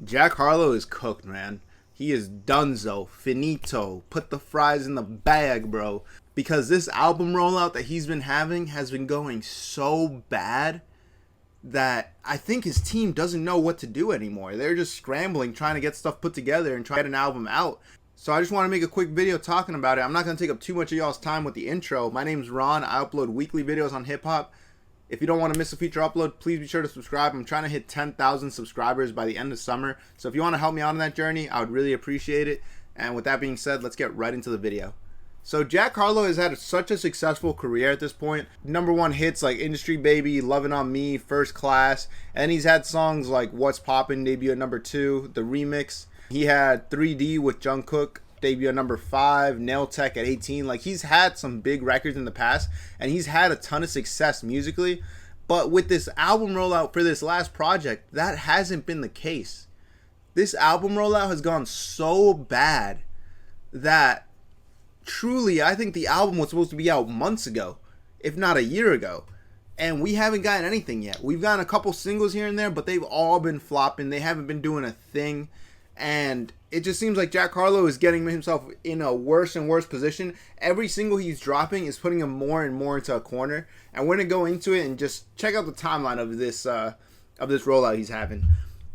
Jack Harlow is cooked, man. He is donezo, finito. Put the fries in the bag, bro. Because this album rollout that he's been having has been going so bad that I think his team doesn't know what to do anymore. They're just scrambling, trying to get stuff put together and try to get an album out. So I just want to make a quick video talking about it. I'm not going to take up too much of y'all's time with the intro. My name's Ron. I upload weekly videos on hip-hop. If you don't want to miss a feature upload, please be sure to subscribe. I'm trying to hit 10,000 subscribers by the end of summer. So if you want to help me out on that journey, I would really appreciate it. And with that being said, let's get right into the video. So Jack Harlow has had such a successful career at this point. #1 hits like Industry Baby, Lovin' on Me, First Class. And he's had songs like What's Poppin' debut at #2, The Remix. He had 3D with Jungkook, debut at #5, Nail Tech at 18. Like, he's had some big records in the past, and he's had a ton of success musically. But with this album rollout for this last project, that hasn't been the case. This album rollout has gone so bad that truly, I think the album was supposed to be out months ago, if not a year ago. And we haven't gotten anything yet. We've gotten a couple singles here and there, but they've all been flopping. They haven't been doing a thing. And it just seems like Jack Harlow is getting himself in a worse and worse position. Every single he's dropping is putting him more and more into a corner. And we're going to go into it and just check out the timeline of this rollout he's having.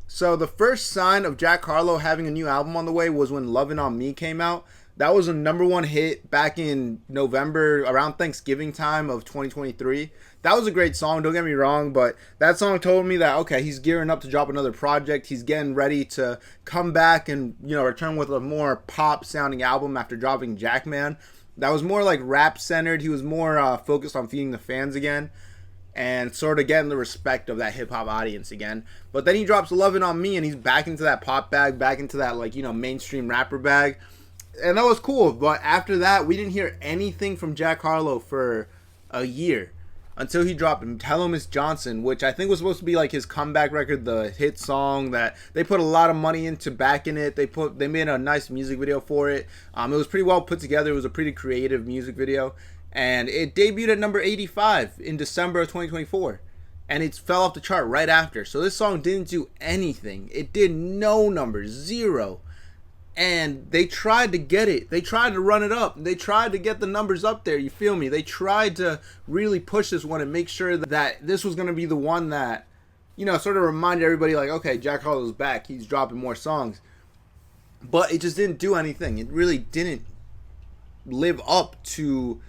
So the first sign of Jack Harlow having a new album on the way was when Lovin' on Me came out. That was a #1 hit back in November, around Thanksgiving time of 2023. That was a great song, don't get me wrong, but that song told me that, okay, he's gearing up to drop another project. He's getting ready to come back and, return with a more pop-sounding album after dropping Jackman. That was more like rap-centered. He was more focused on feeding the fans again and sort of getting the respect of that hip-hop audience again. But then he drops Lovin' on Me, and he's back into that pop bag, back into that, mainstream rapper bag. And that was cool, but after that, we didn't hear anything from Jack Harlow for a year until he dropped Tell 'Em It's Johnson, which I think was supposed to be like his comeback record, the hit song that they put a lot of money into backing it. They made a nice music video for it. It was pretty well put together. It was a pretty creative music video, and it debuted at #85 in December of 2024. And it fell off the chart right after. So this song didn't do anything. It did no numbers, zero. And they tried to get it. They tried to run it up. They tried to get the numbers up there. You feel me? They tried to really push this one and make sure that this was going to be the one that, sort of reminded everybody like, okay, Jack Harlow's back. He's dropping more songs. But it just didn't do anything. It really didn't live up to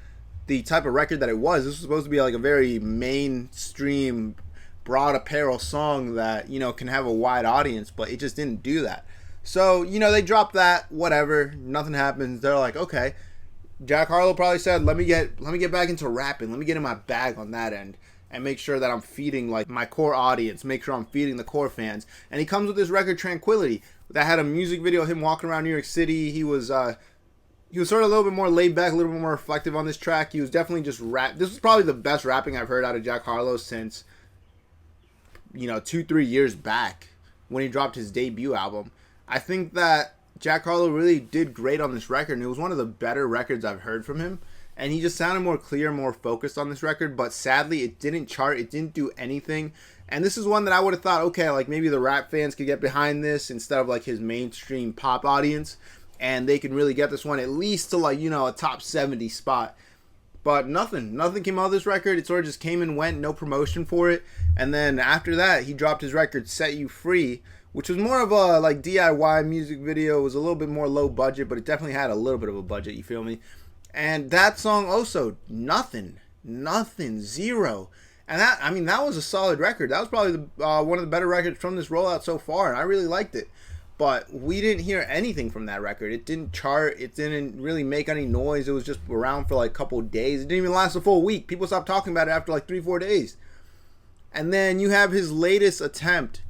the type of record that it was. This was supposed to be like a very mainstream, broad apparel song that, can have a wide audience. But it just didn't do that. So, they dropped that, whatever, nothing happens. They're like, okay, Jack Harlow probably said, let me get back into rapping. Let me get in my bag on that end and make sure that I'm feeding like my core audience, make sure I'm feeding the core fans. And he comes with this record Tranquility that had a music video of him walking around New York City. He was sort of a little bit more laid back, a little bit more reflective on this track. He was definitely just rap. This was probably the best rapping I've heard out of Jack Harlow since 2-3 years back when he dropped his debut album. I think that Jack Harlow really did great on this record, and it was one of the better records I've heard from him. And he just sounded more clear, more focused on this record, but sadly, it didn't chart. It didn't do anything. And this is one that I would have thought, okay, like maybe the rap fans could get behind this instead of like his mainstream pop audience, and they can really get this one at least to like, a top 70 spot. But nothing came out of this record. It sort of just came and went, no promotion for it. And then after that, he dropped his record, Set You Free, which was more of a like DIY music video. It was a little bit more low budget, but it definitely had a little bit of a budget, you feel me? And that song also, nothing, zero. And that was a solid record. That was probably one of the better records from this rollout so far, and I really liked it. But we didn't hear anything from that record. It didn't chart. It didn't really make any noise. It was just around for like a couple of days. It didn't even last a full week. People stopped talking about it after like 3-4 days. And then you have his latest attempt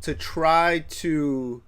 to try to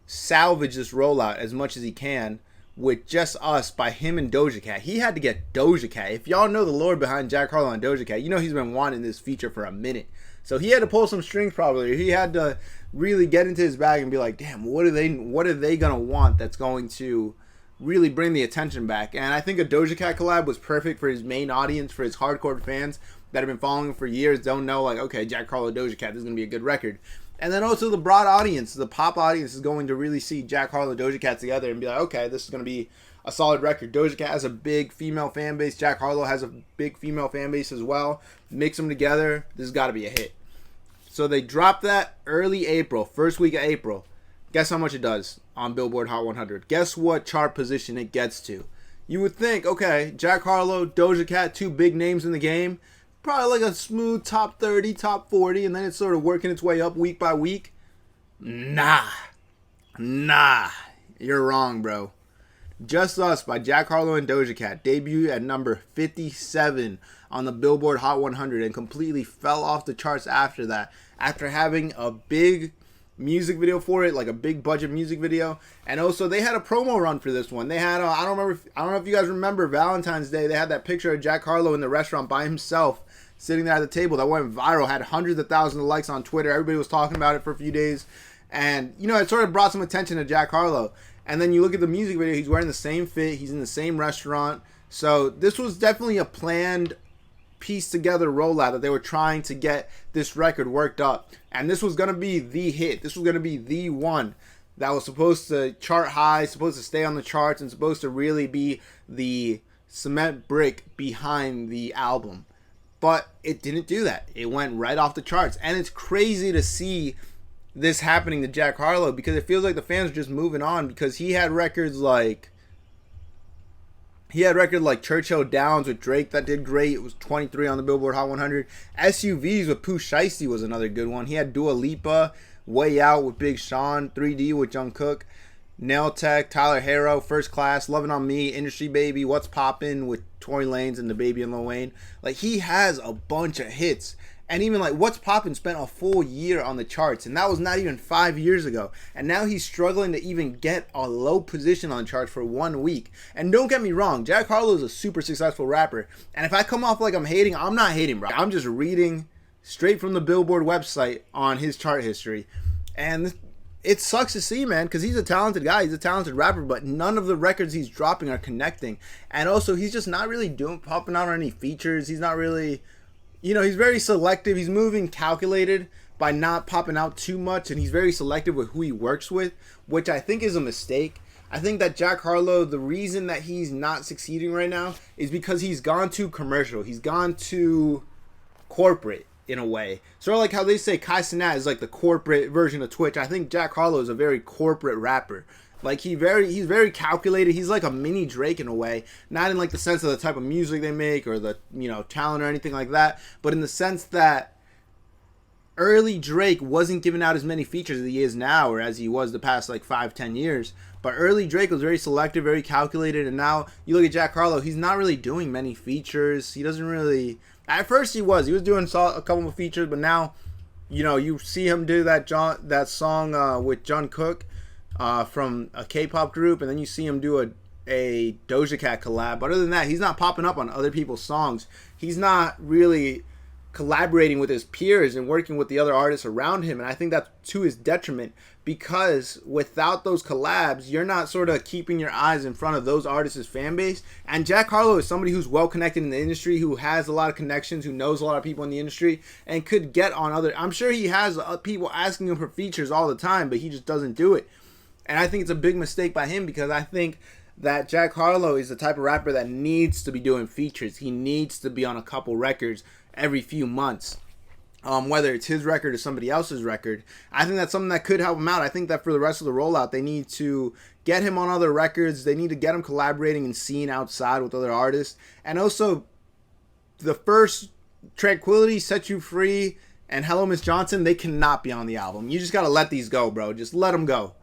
salvage this rollout as much as he can with Just Us by him and Doja Cat. He had to get Doja Cat. If y'all know the lore behind Jack Harlow and Doja Cat, he's been wanting this feature for a minute. So he had to pull some strings probably. He had to really get into his bag and be like, damn, what are they going to want that's going to really bring the attention back? And I think a Doja Cat collab was perfect for his main audience, for his hardcore fans that have been following him for years, don't know like, okay, Jack Harlow, Doja Cat, this is going to be a good record. And then also the broad audience, the pop audience is going to really see Jack Harlow, Doja Cat together and be like, okay, this is going to be a solid record. Doja Cat has a big female fan base. Jack Harlow has a big female fan base as well. Mix them together, this has got to be a hit. So they dropped that early April, first week of April. Guess how much it does on Billboard Hot 100? Guess what chart position it gets to? You would think, okay, Jack Harlow, Doja Cat, two big names in the game. Probably like a smooth top 30, top 40, and then it's sort of working its way up week by week. Nah. You're wrong, bro. Just Us by Jack Harlow and Doja Cat debuted at number 57 on the Billboard Hot 100 and completely fell off the charts after that. After having a big music video for it, like a big budget music video, and also they had a promo run for this one. They had I don't know if you guys remember Valentine's Day. They had that picture of Jack Harlow in the restaurant by himself, sitting there at the table. That went viral, had hundreds of thousands of likes on Twitter. Everybody was talking about it for a few days, and it sort of brought some attention to Jack Harlow. And then you look at the music video, he's wearing the same fit, he's in the same restaurant. So this was definitely a planned, pieced together rollout that they were trying to get this record worked up. And this was going to be the hit. This was going to be the one that was supposed to chart high, supposed to stay on the charts, and supposed to really be the cement brick behind the album. But it didn't do that. It went right off the charts. And it's crazy to see this happening to Jack Harlow, because it feels like the fans are just moving on, because he had records like Churchill Downs with Drake that did great. It was 23 on the Billboard Hot 100. SUVs with Pooh Shiesty was another good one. He had Dua Lipa, Way Out with Big Sean, 3D with Jungkook, Nail Tech, Tyler Harrow, First Class, Lovin' on Me, Industry Baby, What's Poppin' with Tory Lanez and DaBaby and Lil Wayne. Like, he has a bunch of hits. And even like What's Poppin' spent a full year on the charts, and that was not even 5 years ago. And now he's struggling to even get a low position on the charts for 1 week. And don't get me wrong, Jack Harlow is a super successful rapper. And if I come off like I'm hating, I'm not hating, bro. I'm just reading straight from the Billboard website on his chart history. And it sucks to see, man, because he's a talented guy. He's a talented rapper, but none of the records he's dropping are connecting. And also, he's just not really popping out on any features. He's not really... he's very selective. He's moving calculated by not popping out too much, and he's very selective with who he works with, which I think is a mistake. I think that Jack Harlow, the reason that he's not succeeding right now is because he's gone too commercial. He's gone too corporate in a way. Sort of like how they say Kai Cenat is like the corporate version of Twitch. I think Jack Harlow is a very corporate rapper. Like he's very calculated. He's like a mini Drake in a way, not in like the sense of the type of music they make or the talent or anything like that, but in the sense that early Drake wasn't giving out as many features as he is now, or as he was the past like 5-10 years. But early Drake was very selective, very calculated, and now you look at Jack Harlow, he's not really doing many features. He doesn't really. At first he was doing a couple of features, but now, you see him do that song with Jungkook. From a K-pop group, and then you see him do a Doja Cat collab. But other than that, he's not popping up on other people's songs. He's not really collaborating with his peers and working with the other artists around him, and I think that's to his detriment, because without those collabs, you're not sort of keeping your eyes in front of those artists' fan base. And Jack Harlow is somebody who's well connected in the industry, who has a lot of connections, who knows a lot of people in the industry, and could get on other... I'm sure he has people asking him for features all the time, but he just doesn't do it. And I think it's a big mistake by him, because I think that Jack Harlow is the type of rapper that needs to be doing features. He needs to be on a couple records every few months, whether it's his record or somebody else's record. I think that's something that could help him out. I think that for the rest of the rollout, they need to get him on other records. They need to get him collaborating and seeing outside with other artists. And also, the first Tranquility, Set You Free, and Hello Miss Johnson, they cannot be on the album. You just got to let these go, bro. Just let them go.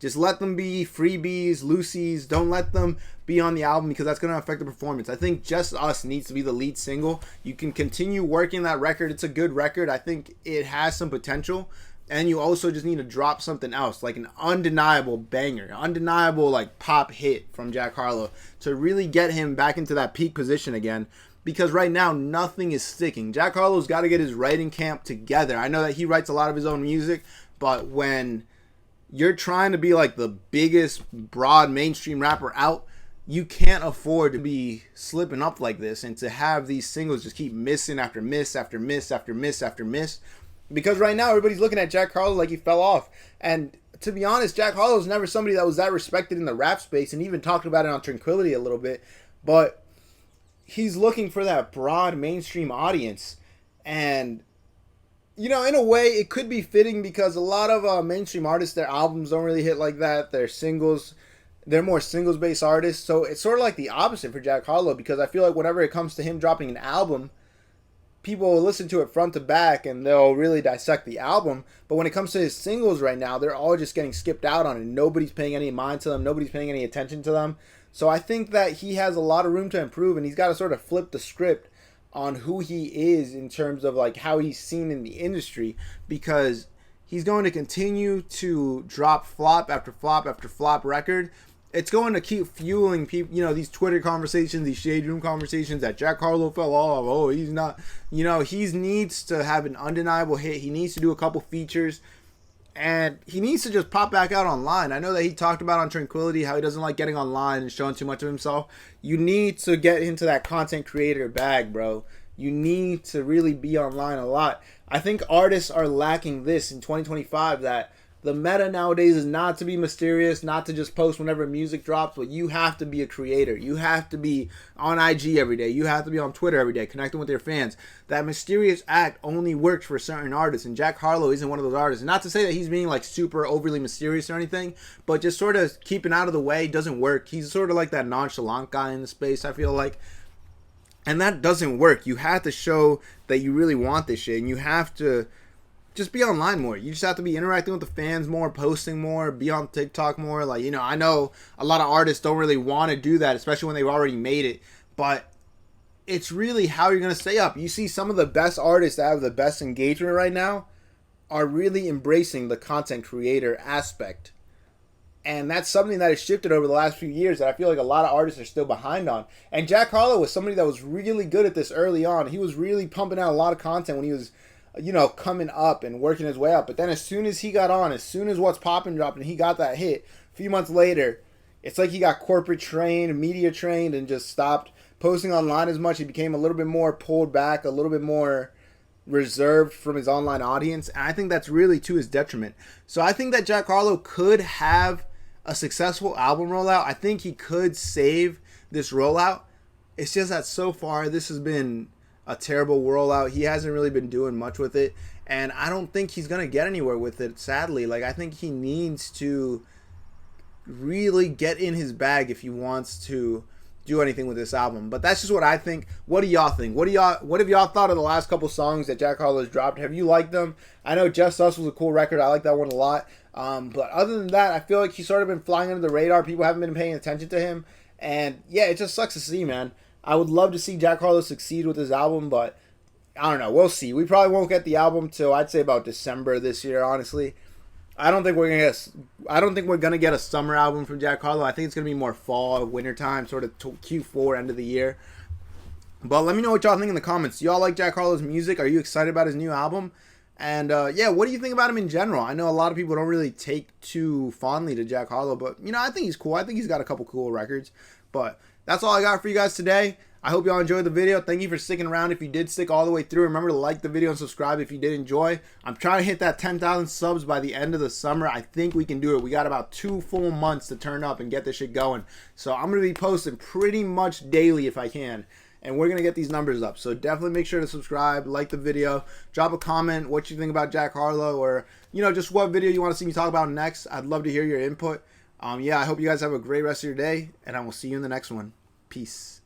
Just let them be freebies, loosies. Don't let them be on the album, because that's going to affect the performance. I think Just Us needs to be the lead single. You can continue working that record. It's a good record. I think it has some potential. And you also just need to drop something else, like an undeniable banger, undeniable like pop hit from Jack Harlow, to really get him back into that peak position again. Because right now, nothing is sticking. Jack Harlow's got to get his writing camp together. I know that he writes a lot of his own music, but when you're trying to be like the biggest broad mainstream rapper out, you can't afford to be slipping up like this and to have these singles just keep missing after miss after miss after miss after miss. Because right now everybody's looking at Jack Harlow like he fell off. And to be honest, Jack Harlow's never somebody that was that respected in the rap space, and even talked about it on Tranquility a little bit. But he's looking for that broad mainstream audience. And, you know, in a way, it could be fitting because a lot of mainstream artists, their albums don't really hit like that. Their singles, they're more singles-based artists. So it's sort of like the opposite for Jack Harlow, because I feel like whenever it comes to him dropping an album, people will listen to it front to back and they'll really dissect the album. But when it comes to his singles right now, they're all just getting skipped out on it. Nobody's paying any mind to them. Nobody's paying any attention to them. So I think that he has a lot of room to improve, and he's got to sort of flip the script on who he is in terms of like how he's seen in the industry, because he's going to continue to drop flop after flop after flop record. It's going to keep fueling people, you know, these Twitter conversations, these shade room conversations that Jack Harlow fell off. Oh, he's not, you know, he needs to have an undeniable hit. He needs to do a couple features, and he needs to just pop back out online. I know that he talked about on Tranquility how he doesn't like getting online and showing too much of himself. You need to get into that content creator bag, bro. You need to really be online a lot. I think artists are lacking this in 2025, that the meta nowadays is not to be mysterious, not to just post whenever music drops, but you have to be a creator. You have to be on IG every day. You have to be on Twitter every day, connecting with your fans. That mysterious act only works for certain artists, and Jack Harlow isn't one of those artists. Not to say that he's being like super overly mysterious or anything, but just sort of keeping out of the way doesn't work. He's sort of like that nonchalant guy in the space, I feel like. And that doesn't work. You have to show that you really want this shit, and you have to just be online more. You just have to be interacting with the fans more, posting more, be on TikTok more. Like, you know, I know a lot of artists don't really want to do that, especially when they've already made it. But it's really how you're going to stay up. You see some of the best artists that have the best engagement right now are really embracing the content creator aspect. And that's something that has shifted over the last few years that I feel like a lot of artists are still behind on. And Jack Harlow was somebody that was really good at this early on. He was really pumping out a lot of content when he was, you know, coming up and working his way up. But then as soon as he got on, as soon as What's Poppin' dropped and he got that hit, a few months later, it's like he got corporate trained, media trained, and just stopped posting online as much. He became a little bit more pulled back, a little bit more reserved from his online audience. And I think that's really to his detriment. So I think that Jack Harlow could have a successful album rollout. I think he could save this rollout. It's just that so far this has been a terrible rollout. He hasn't really been doing much with it, and I don't think he's gonna get anywhere with it, sadly. Like, I think he needs to really get in his bag if he wants to do anything with this album. But that's just what I think. What do y'all think? What have y'all thought of the last couple songs that Jack Harlow's dropped? Have you liked them? I know Just Us was a cool record. I like that one a lot. But other than that, I feel like he's sort of been flying under the radar. People haven't been paying attention to him. And yeah, it just sucks to see, man. I would love to see Jack Harlow succeed with his album, but I don't know. We'll see. We probably won't get the album till I'd say about December this year, honestly. I don't think we're gonna get a summer album from Jack Harlow. I think it's gonna be more fall, winter time, sort of Q4, end of the year. But let me know what y'all think in the comments. Do y'all like Jack Harlow's music? Are you excited about his new album? And yeah, what do you think about him in general? I know a lot of people don't really take too fondly to Jack Harlow, but you know, I think he's cool. I think he's got a couple cool records. But that's all I got for you guys today. I hope y'all enjoyed the video. Thank you for sticking around. If you did stick all the way through, remember to like the video and subscribe if you did enjoy. I'm trying to hit that 10,000 subs by the end of the summer. I think we can do it. We got about 2 full months to turn up and get this shit going. So I'm going to be posting pretty much daily if I can. And we're going to get these numbers up. So definitely make sure to subscribe, like the video, drop a comment what you think about Jack Harlow, or, you know, just what video you want to see me talk about next. I'd love to hear your input. Yeah, I hope you guys have a great rest of your day, and I will see you in the next one. Peace.